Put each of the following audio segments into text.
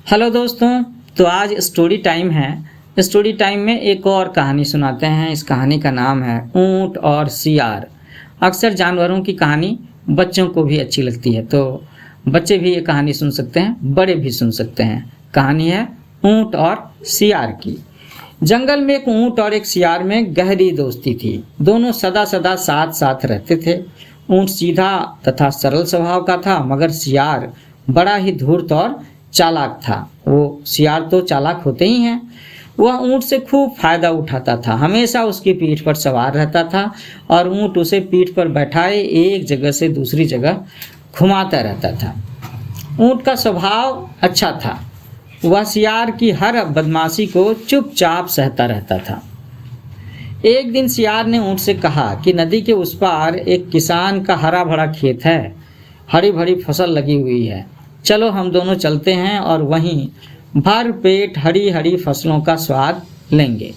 Hello दोस्तों। तो आज स्टोरी टाइम है। स्टोरी टाइम में एक और कहानी सुनाते हैं। इस कहानी का नाम है ऊंट और सियार। अक्सर जानवरों की कहानी बच्चों को भी अच्छी लगती है, तो बच्चे भी ये कहानी सुन सकते हैं, बड़े भी सुन सकते हैं। कहानी है ऊंट और सियार की। जंगल में एक ऊंट और एक सियार में गहरी दोस्ती थी। दोनों सदा सदा साथ साथ रहते थे। ऊंट सीधा तथा सरल स्वभाव का था, मगर सियार बड़ा ही धूर्त और चालाक था। वो सियार तो चालाक होते ही हैं। वह ऊंट से खूब फायदा उठाता था, हमेशा उसकी पीठ पर सवार रहता था और ऊंट उसे पीठ पर बैठाए एक जगह से दूसरी जगह घुमाता रहता था। ऊंट का स्वभाव अच्छा था। वह सियार की हर बदमाशी को चुपचाप सहता रहता था। एक दिन सियार ने ऊंट से कहा कि नदी के उस पार एक किसान का हरा भरा खेत है, हरी भरी फसल लगी हुई है। चलो हम दोनों चलते हैं और वहीं भर पेट हरी हरी फसलों का स्वाद लेंगे।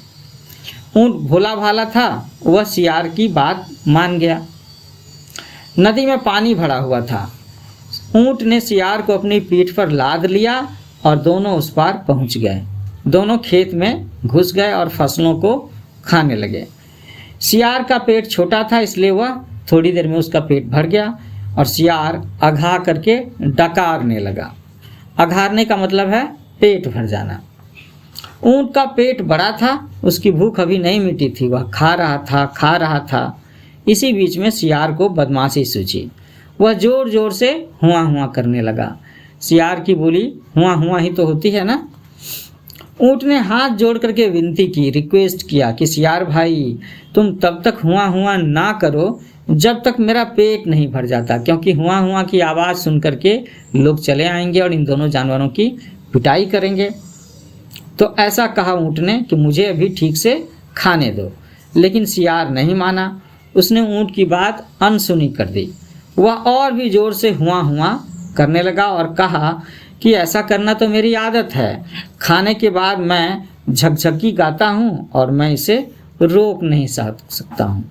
ऊंट भोला भाला था, वह सियार की बात मान गया। नदी में पानी भरा हुआ था। ऊंट ने सियार को अपनी पीठ पर लाद लिया और दोनों उस पार पहुंच गए। दोनों खेत में घुस गए और फसलों को खाने लगे। सियार का पेट छोटा था, इसलिए वह थोड़ी देर में उसका पेट भर गया और सियार अघा करके डकारने लगा। अघारने का मतलब है पेट भर जाना। ऊंट का पेट बड़ा था, उसकी भूख अभी नहीं मिटी थी, वह खा रहा था। इसी बीच में सियार को बदमाशी सूझी। वह जोर जोर से हुआ हुआ करने लगा। सियार की बोली हुआ हुआ ही तो होती है ना। ऊंट ने हाथ जोड़ करके विनती की, रिक्वेस्ट किया कि सियार भाई, तुम तब तक हुआ हुआ ना करो जब तक मेरा पेट नहीं भर जाता, क्योंकि हुआ हुआ की आवाज़ सुन करके लोग चले आएंगे और इन दोनों जानवरों की पिटाई करेंगे। तो ऐसा कहा ऊंट ने कि मुझे अभी ठीक से खाने दो। लेकिन सियार नहीं माना। उसने ऊंट की बात अनसुनी कर दी। वह और भी जोर से हुआ हुआ करने लगा और कहा कि ऐसा करना तो मेरी आदत है। खाने के बाद मैं झकझकी गाता हूँ और मैं इसे रोक नहीं सकता हूँ।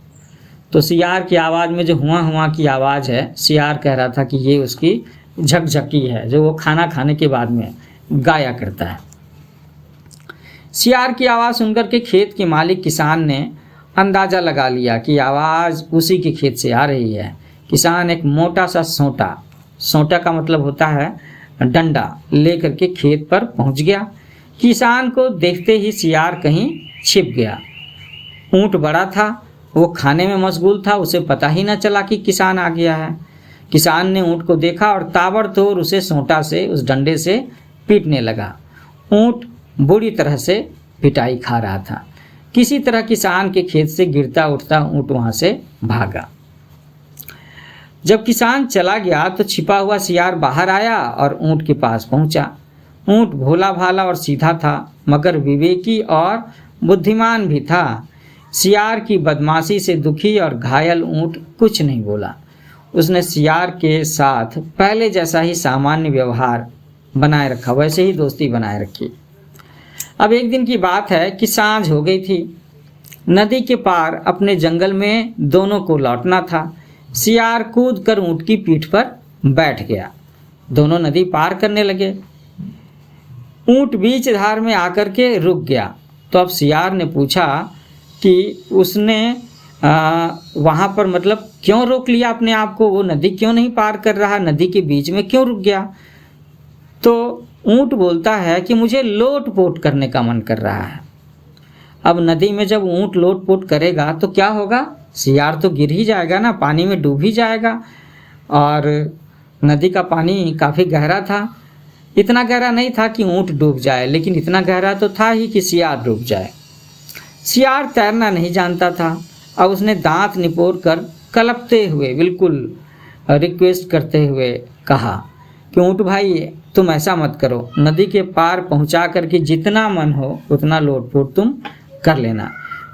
तो सियार की आवाज़ में जो हुआ की आवाज़ है, सियार कह रहा था कि ये उसकी झकझकी है जो वो खाना खाने के बाद में गाया करता है। सियार की आवाज़ सुनकर के खेत के मालिक किसान ने अंदाज़ा लगा लिया कि आवाज़ उसी के खेत से आ रही है। किसान एक मोटा सा सोंटा का मतलब होता है डंडा, लेकर के खेत पर पहुंच गया। किसान को देखते ही सियार कहीं छिप गया। ऊंट बड़ा था, वो खाने में मशगूल था, उसे पता ही न चला कि किसान आ गया है। किसान ने ऊंट को देखा और ताबड़तोड़ उसे सोंटा से, उस डंडे से पीटने लगा। ऊंट बुरी तरह से पिटाई खा रहा था। किसी तरह किसान के खेत से गिरता उठता ऊंट वहां से भागा। जब किसान चला गया तो छिपा हुआ सियार बाहर आया और ऊंट के पास पहुंचा। ऊंट भोला भाला और सीधा था, मगर विवेकी और बुद्धिमान भी था। सियार की बदमाशी से दुखी और घायल ऊंट कुछ नहीं बोला। उसने सियार के साथ पहले जैसा ही सामान्य व्यवहार बनाए रखा, वैसे ही दोस्ती बनाए रखी। अब एक दिन की बात है कि सांझ हो गई थी। नदी के पार अपने जंगल में दोनों को लौटना था। सियार कूद कर ऊंट की पीठ पर बैठ गया। दोनों नदी पार करने लगे। ऊंट बीच धार में आकर के रुक गया। तो अब सियार ने पूछा कि उसने वहाँ पर मतलब क्यों रोक लिया अपने आप को, वो नदी क्यों नहीं पार कर रहा, नदी के बीच में क्यों रुक गया। तो ऊंट बोलता है कि मुझे लोट पोट करने का मन कर रहा है। अब नदी में जब ऊंट लोट पोट करेगा तो क्या होगा, सियार तो गिर ही जाएगा ना, पानी में डूब ही जाएगा। और नदी का पानी काफ़ी गहरा था। इतना गहरा नहीं था कि ऊंट डूब जाए, लेकिन इतना गहरा तो था ही कि सियार डूब जाए। सियार तैरना नहीं जानता था। अब उसने दांत निपोर कर कलपते हुए, बिल्कुल रिक्वेस्ट करते हुए कहा कि ऊंट भाई, तुम ऐसा मत करो, नदी के पार पहुंचा करके जितना मन हो उतना लोटपोट तुम कर लेना,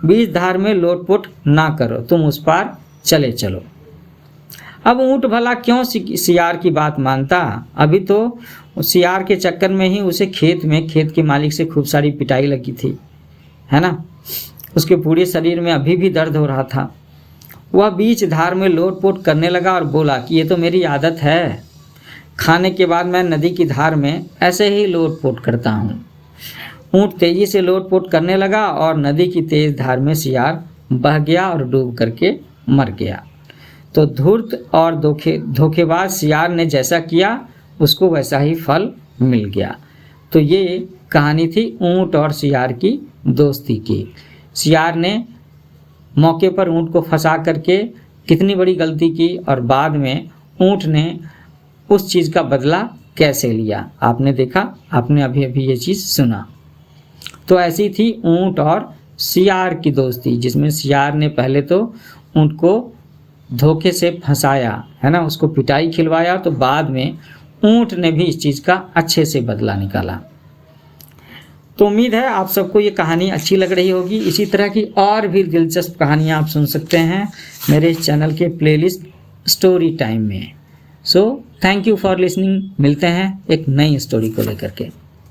बीच धार में लोटपोट ना करो, तुम उस पार चले चलो। अब ऊंट भला क्यों सियार की बात मानता। अभी तो सियार के चक्कर में ही उसे खेत के मालिक से खूब सारी पिटाई लगी थी, है ना। उसके पूरे शरीर में अभी भी दर्द हो रहा था। वह बीच धार में लोटपोट करने लगा और बोला कि ये तो मेरी आदत है, खाने के बाद मैं नदी की धार में ऐसे ही लोटपोट करता हूँ। ऊँट तेजी से लोटपोट करने लगा और नदी की तेज धार में सियार बह गया और डूब करके मर गया। तो धूर्त और धोखेबाज सियार ने जैसा किया उसको वैसा ही फल मिल गया। तो ये कहानी थी ऊँट और सियार की दोस्ती की। सियार ने मौके पर ऊँट को फंसा करके कितनी बड़ी गलती की और बाद में ऊँट ने उस चीज़ का बदला कैसे लिया, आपने देखा, आपने अभी अभी ये चीज़ सुना। तो ऐसी थी ऊँट और सियार की दोस्ती, जिसमें सियार ने पहले तो ऊँट को धोखे से फंसाया, है ना, उसको पिटाई खिलवाया, तो बाद में ऊँट ने भी इस चीज़ का अच्छे से बदला निकाला। तो उम्मीद है आप सबको ये कहानी अच्छी लग रही होगी। इसी तरह की और भी दिलचस्प कहानियाँ आप सुन सकते हैं मेरे इस चैनल के प्लेलिस्ट स्टोरी टाइम में। So thank you for listening. मिलते हैं एक नई स्टोरी को लेकर के।